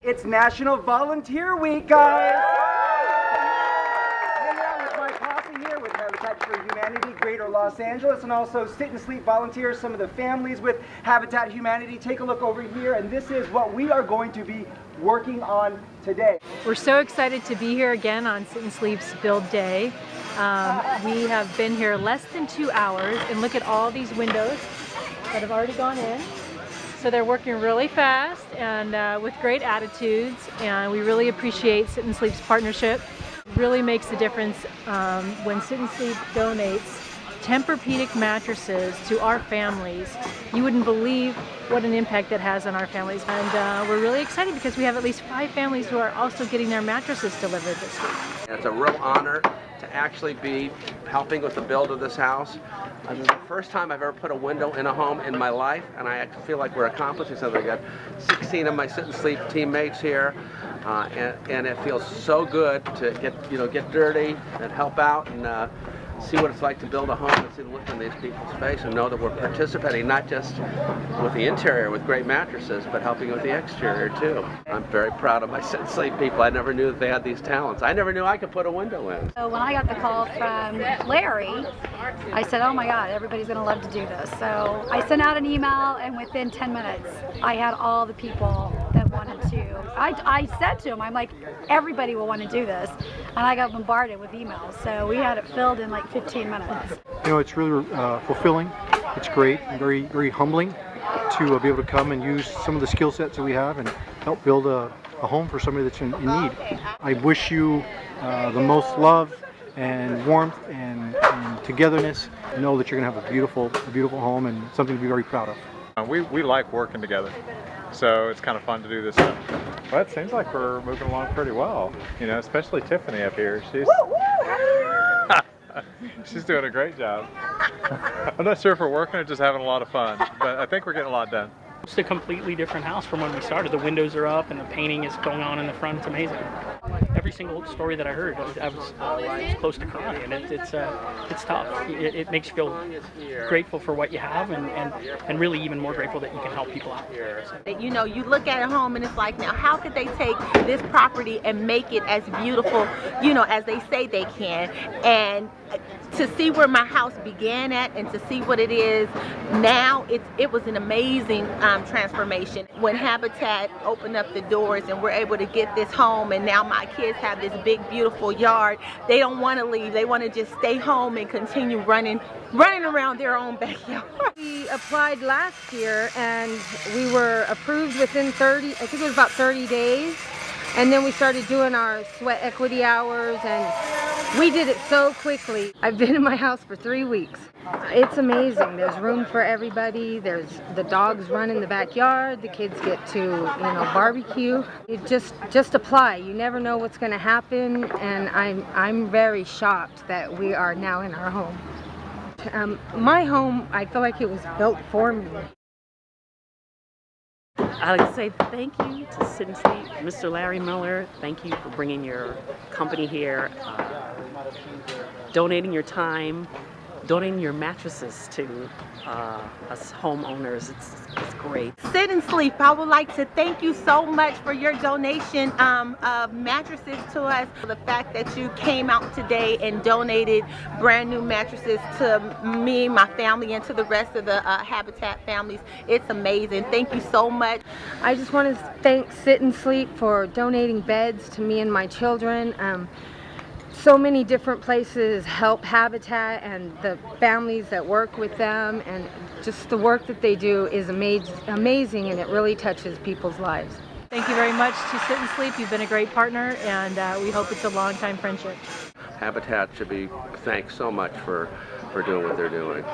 It's National Volunteer Week, guys! Hang out with my posse here with Habitat for Humanity, Greater Los Angeles, and also Sit and Sleep volunteers, some of the families with Habitat Humanity. Take a look over here, and this is what we are going to be working on today. We're so excited to be here again on Sit and Sleep's Build Day. We have been here less than 2 hours, and look at all these windows that have already gone in. So they're working really fast and with great attitudes, and we really appreciate Sit and Sleep's partnership. It really makes a difference when Sit and Sleep donates Tempur-Pedic mattresses to our families. You wouldn't believe what an impact that has on our families. And we're really excited because we have at least 5 families who are also getting their mattresses delivered this week. It's a real honor to actually be helping with the build of this house. This is the first time I've ever put a window in a home in my life, and I feel like we're accomplishing something. I got 16 of my Sit and Sleep teammates here, and it feels so good to get dirty and help out and see what it's like to build a home and see the look on these people's face and know that we're participating not just with the interior with great mattresses, but helping with the exterior too. I'm very proud of my Sit and Sleep people. I never knew that they had these talents. I never knew I could put a window in. So when I got the call from Larry, I said, oh my God, everybody's gonna love to do this. So I sent out an email, and within 10 minutes, I had all the people that wanted to. I said to him, I'm like, everybody will want to do this. And I got bombarded with emails. So we had it filled in like 15 minutes. You know, it's really fulfilling. It's great and very, very humbling to be able to come and use some of the skill sets that we have and help build a home for somebody that's in need. I wish you the most love and warmth and togetherness. Know that you're going to have a beautiful home and something to be very proud of. We like working together, so it's kind of fun to do this stuff. Well, it seems like we're moving along pretty well, you know, especially Tiffany up here. She's doing a great job. I'm not sure if we're working or just having a lot of fun, but I think we're getting a lot done. It's a completely different house from when we started. The windows are up and the painting is going on in the front. It's amazing. Every single story that I heard, I was close to crying, and it's tough. It makes you feel grateful for what you have, and really even more grateful that you can help people out. You know, you look at a home and it's like, now how could they take this property and make it as beautiful, you know, as they say they can, and to see where my house began at and to see what it is now, it was an amazing transformation. When Habitat opened up the doors and we're able to get this home, and now my kids have this big beautiful yard, they don't want to leave. They want to just stay home and continue running around their own backyard. We applied last year and we were approved within 30, I think it was about 30 days. And then we started doing our sweat equity hours, and we did it so quickly. I've been in my house for 3 weeks. It's amazing. There's room for everybody. There's the dogs run in the backyard. The kids get to, you know, barbecue. You just apply. You never know what's going to happen, and I'm very shocked that we are now in our home. My home, I feel like it was built for me. I'd like to say thank you to Sit and Sleep, Mr. Larry Miller. Thank you for bringing your company here, donating your time, donating your mattresses to us homeowners. It's great. Sit and Sleep, I would like to thank you so much for your donation of mattresses to us. The fact that you came out today and donated brand new mattresses to me, my family, and to the rest of the Habitat families, it's amazing. Thank you so much. I just want to thank Sit and Sleep for donating beds to me and my children. So many different places help Habitat and the families that work with them, and just the work that they do is amazing, and it really touches people's lives. Thank you very much to Sit and Sleep. You've been a great partner, and we hope it's a long-time friendship. Habitat should be thanked so much for doing what they're doing.